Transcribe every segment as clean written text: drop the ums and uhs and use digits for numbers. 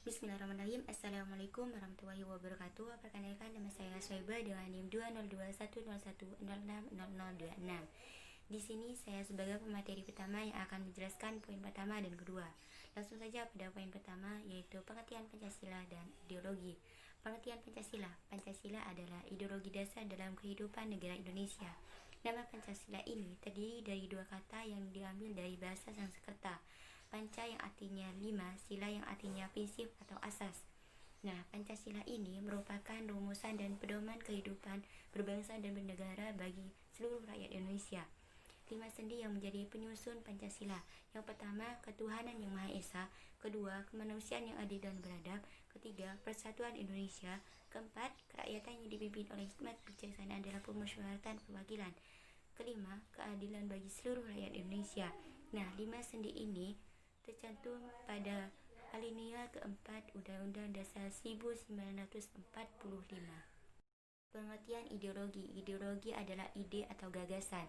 Bismillahirrahmanirrahim. Assalamualaikum warahmatullahi wabarakatuh. Perkenalkan, nama saya Soeba dengan NIM 2021101060026. Di sini saya sebagai pemateri pertama yang akan menjelaskan poin pertama dan kedua. Langsung saja pada poin pertama, yaitu pengertian Pancasila dan ideologi. Pengertian Pancasila. Pancasila adalah ideologi dasar dalam kehidupan negara Indonesia. Nama Pancasila ini terdiri dari dua kata yang diambil dari bahasa Sanskerta. Panca yang artinya 5, sila yang artinya prinsip atau asas. Nah, Pancasila ini merupakan rumusan dan pedoman kehidupan berbangsa dan bernegara bagi seluruh rakyat Indonesia. 5 sendi yang menjadi penyusun Pancasila. Yang pertama, ketuhanan yang Maha Esa. Kedua, kemanusiaan yang adil dan beradab. Ketiga, persatuan Indonesia. Keempat, kerakyatan yang dipimpin oleh hikmat bijaksana dalam pemusyawaratan perwakilan. Kelima, keadilan bagi seluruh rakyat Indonesia. Nah, 5 sendi ini tercantum pada alinea keempat Undang-Undang Dasar 1945. Pengertian ideologi. Ideologi adalah ide atau gagasan.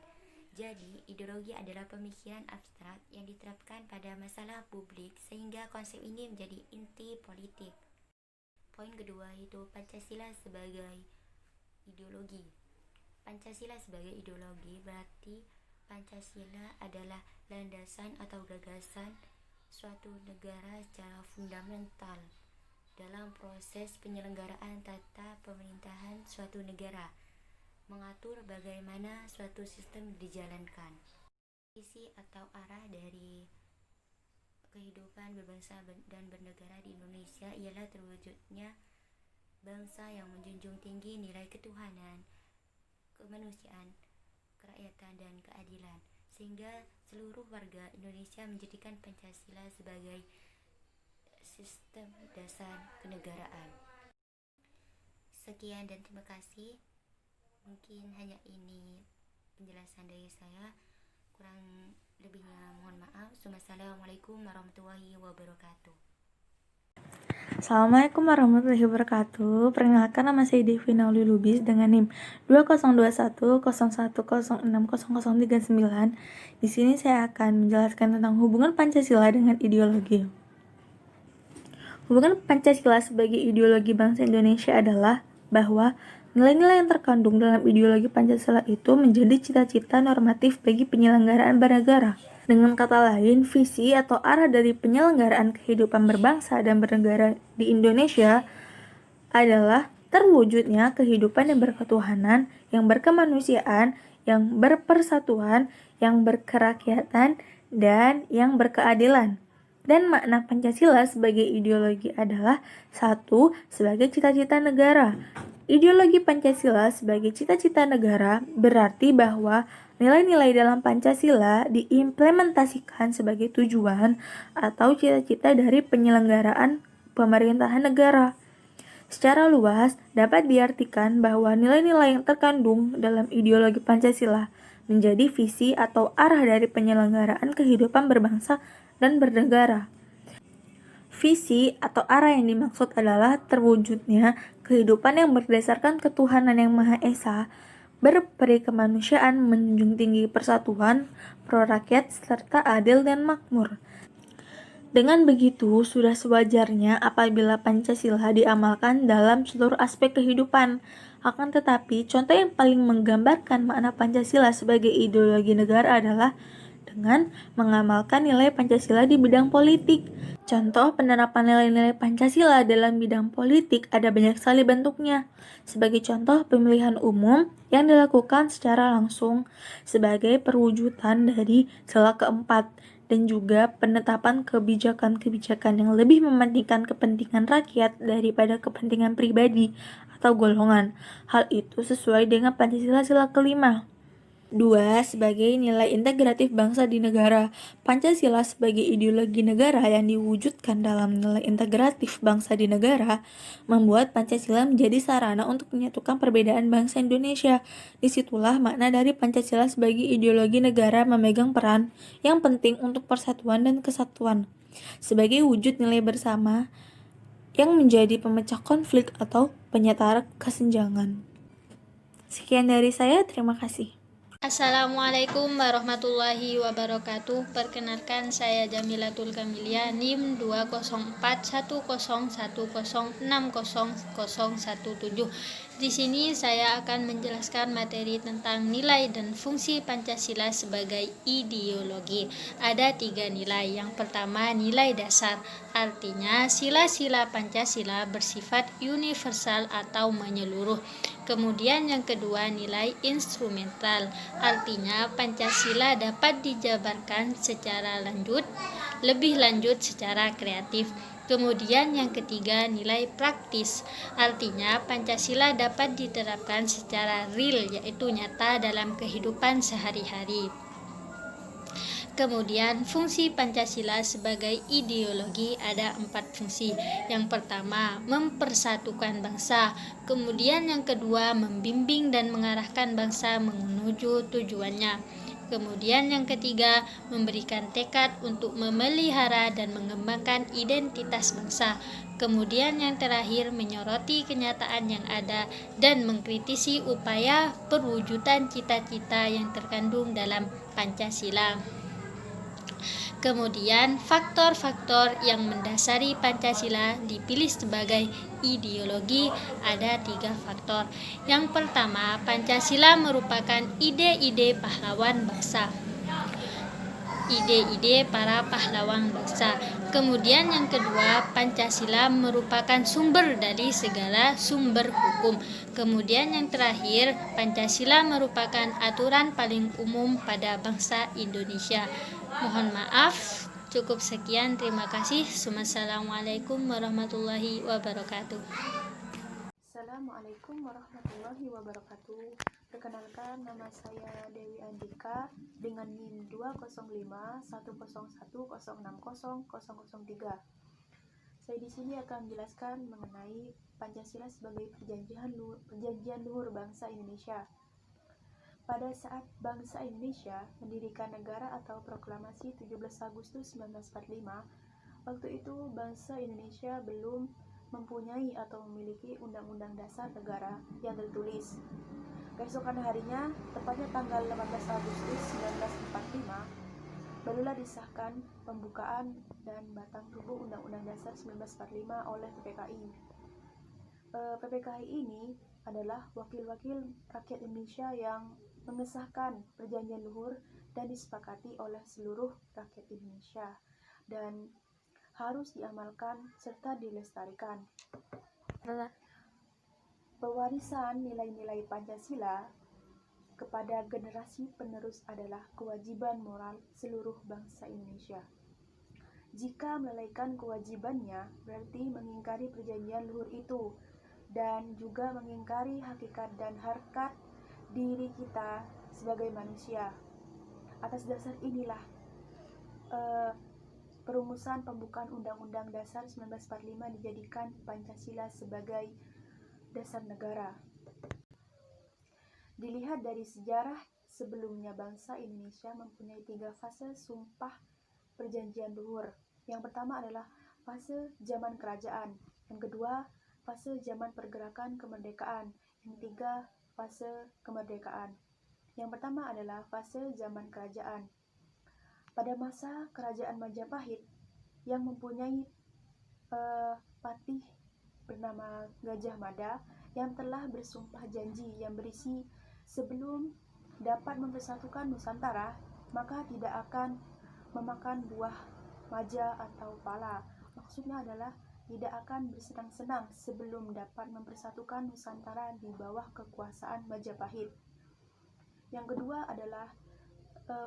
Jadi, ideologi adalah pemikiran abstrak yang diterapkan pada masalah publik sehingga konsep ini menjadi inti politik. Poin kedua yaitu Pancasila sebagai ideologi. Pancasila sebagai ideologi berarti Pancasila adalah landasan atau gagasan suatu negara secara fundamental dalam proses penyelenggaraan tata pemerintahan suatu negara, mengatur bagaimana suatu sistem dijalankan. Visi atau arah dari kehidupan berbangsa dan bernegara di Indonesia ialah terwujudnya bangsa yang menjunjung tinggi nilai ketuhanan, kemanusiaan, kerakyatan, dan keadilan, sehingga seluruh warga Indonesia menjadikan Pancasila sebagai sistem dasar kenegaraan. Sekian dan terima kasih. Mungkin hanya ini penjelasan dari saya. Kurang lebihnya mohon maaf. Wassalamualaikum warahmatullahi wabarakatuh. Assalamualaikum warahmatullahi wabarakatuh. Perkenalkan, nama saya Devi Nauli Lubis dengan NIM 202101606039. Di sini saya akan menjelaskan tentang hubungan Pancasila dengan ideologi. Hubungan Pancasila sebagai ideologi bangsa Indonesia adalah bahwa nilai-nilai yang terkandung dalam ideologi Pancasila itu menjadi cita-cita normatif bagi penyelenggaraan bernegara. Dengan kata lain, visi atau arah dari penyelenggaraan kehidupan berbangsa dan bernegara di Indonesia adalah terwujudnya kehidupan yang berketuhanan, yang berkemanusiaan, yang berpersatuan, yang berkerakyatan, dan yang berkeadilan. Dan makna Pancasila sebagai ideologi adalah 1. Sebagai cita-cita negara. Ideologi Pancasila sebagai cita-cita negara berarti bahwa nilai-nilai dalam Pancasila diimplementasikan sebagai tujuan atau cita-cita dari penyelenggaraan pemerintahan negara. Secara luas, dapat diartikan bahwa nilai-nilai yang terkandung dalam ideologi Pancasila menjadi visi atau arah dari penyelenggaraan kehidupan berbangsa dan bernegara. Visi atau arah yang dimaksud adalah terwujudnya kehidupan yang berdasarkan ketuhanan yang Maha Esa, berperi kemanusiaan, menjunjung tinggi persatuan, pro rakyat, serta adil dan makmur. Dengan begitu, sudah sewajarnya apabila Pancasila diamalkan dalam seluruh aspek kehidupan. Akan tetapi, contoh yang paling menggambarkan makna Pancasila sebagai ideologi negara adalah dengan mengamalkan nilai Pancasila di bidang politik. Contoh penerapan nilai-nilai Pancasila dalam bidang politik ada banyak sekali bentuknya. Sebagai contoh, pemilihan umum yang dilakukan secara langsung sebagai perwujudan dari sila keempat, dan juga penetapan kebijakan-kebijakan yang lebih mementingkan kepentingan rakyat daripada kepentingan pribadi atau golongan. Hal itu sesuai dengan Pancasila sila kelima. 2. Sebagai nilai integratif bangsa di negara. Pancasila sebagai ideologi negara yang diwujudkan dalam nilai integratif bangsa di negara membuat Pancasila menjadi sarana untuk menyatukan perbedaan bangsa Indonesia. Disitulah makna dari Pancasila sebagai ideologi negara memegang peran yang penting untuk persatuan dan kesatuan sebagai wujud nilai bersama yang menjadi pemecah konflik atau penyetara kesenjangan. Sekian dari saya, terima kasih. Assalamualaikum warahmatullahi wabarakatuh. Perkenalkan, saya Jamilatul Kamilia, NIM 20410106017. Di sini saya akan menjelaskan materi tentang nilai dan fungsi Pancasila sebagai ideologi. Ada 3 nilai. Yang pertama, nilai dasar. Artinya, sila-sila Pancasila bersifat universal atau menyeluruh. Kemudian yang kedua, nilai instrumental. Artinya Pancasila dapat dijabarkan secara lebih lanjut secara kreatif. Kemudian yang ketiga, nilai praktis. Artinya Pancasila dapat diterapkan secara real, yaitu nyata dalam kehidupan sehari-hari. Kemudian fungsi Pancasila sebagai ideologi ada 4 fungsi. Yang pertama, mempersatukan bangsa. Kemudian yang kedua, membimbing dan mengarahkan bangsa menuju tujuannya. Kemudian yang ketiga, memberikan tekad untuk memelihara dan mengembangkan identitas bangsa. Kemudian yang terakhir, menyoroti kenyataan yang ada dan mengkritisi upaya perwujudan cita-cita yang terkandung dalam Pancasila. Kemudian faktor-faktor yang mendasari Pancasila dipilih sebagai ideologi ada 3 faktor. Yang pertama, Pancasila merupakan ide-ide pahlawan bangsa. Ide-ide para pahlawan bangsa. Kemudian yang kedua, Pancasila merupakan sumber dari segala sumber hukum. Kemudian yang terakhir, Pancasila merupakan aturan paling umum pada bangsa Indonesia. Mohon maaf, cukup sekian. Terima kasih. Wassalamualaikum warahmatullahi wabarakatuh. Assalamualaikum warahmatullahi wabarakatuh. Perkenalkan, nama saya Dewi Andika dengan NIM 2051010600003. Saya di sini akan menjelaskan mengenai Pancasila sebagai perjanjian luhur bangsa Indonesia. Pada saat bangsa Indonesia mendirikan negara atau proklamasi 17 Agustus 1945, waktu itu bangsa Indonesia belum mempunyai atau memiliki undang-undang dasar negara yang tertulis. Keesokan harinya, tepatnya tanggal 18 Agustus 1945, barulah disahkan pembukaan dan batang tubuh Undang-Undang Dasar 1945 oleh PPKI. PPKI ini adalah wakil-wakil rakyat Indonesia yang mengesahkan perjanjian luhur dan disepakati oleh seluruh rakyat Indonesia dan harus diamalkan serta dilestarikan. Pewarisan nilai-nilai Pancasila kepada generasi penerus adalah kewajiban moral seluruh bangsa Indonesia. Jika melalaikan kewajibannya, berarti mengingkari perjanjian luhur itu dan juga mengingkari hakikat dan harkat diri kita sebagai manusia. Atas dasar inilah perumusan pembukaan Undang-Undang Dasar 1945 dijadikan Pancasila sebagai dasar negara. Dilihat dari sejarah sebelumnya, bangsa Indonesia mempunyai 3 fase sumpah perjanjian luhur. Yang pertama adalah fase zaman kerajaan, yang kedua fase zaman pergerakan kemerdekaan, yang ketiga fase kemerdekaan. Yang pertama adalah fase zaman kerajaan. Pada masa kerajaan Majapahit yang mempunyai patih bernama Gajah Mada yang telah bersumpah janji yang berisi, sebelum dapat mempersatukan Nusantara, maka tidak akan memakan buah maja atau pala. Maksudnya adalah tidak akan bersenang-senang sebelum dapat mempersatukan Nusantara di bawah kekuasaan Majapahit. Yang kedua adalah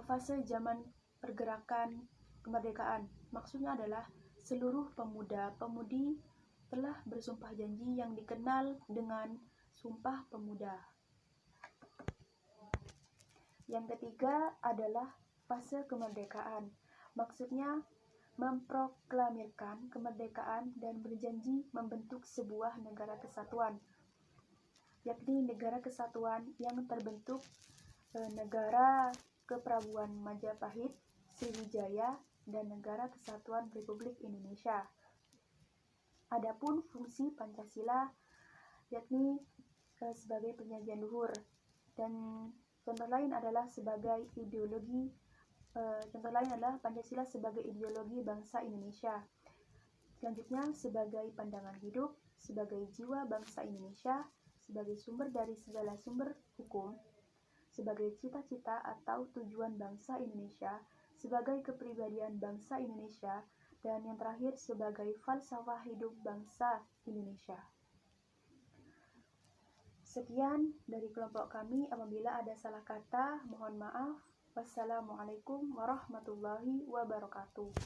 fase zaman pergerakan kemerdekaan. Maksudnya adalah seluruh pemuda-pemudi telah bersumpah janji yang dikenal dengan Sumpah Pemuda. Yang ketiga adalah fase kemerdekaan. Maksudnya memproklamirkan kemerdekaan dan berjanji membentuk sebuah negara kesatuan, yakni negara kesatuan yang terbentuk negara Keprabuan Majapahit, Sriwijaya, dan negara kesatuan Republik Indonesia. Adapun fungsi Pancasila yakni sebagai perjanjian luhur, dan Contoh lain adalah Pancasila sebagai ideologi bangsa Indonesia. Selanjutnya, sebagai pandangan hidup, sebagai jiwa bangsa Indonesia, sebagai sumber dari segala sumber hukum, sebagai cita-cita atau tujuan bangsa Indonesia, sebagai kepribadian bangsa Indonesia, dan yang terakhir sebagai falsafah hidup bangsa Indonesia. Sekian dari kelompok kami. Apabila ada salah kata, mohon maaf. Wassalamualaikum warahmatullahi wabarakatuh.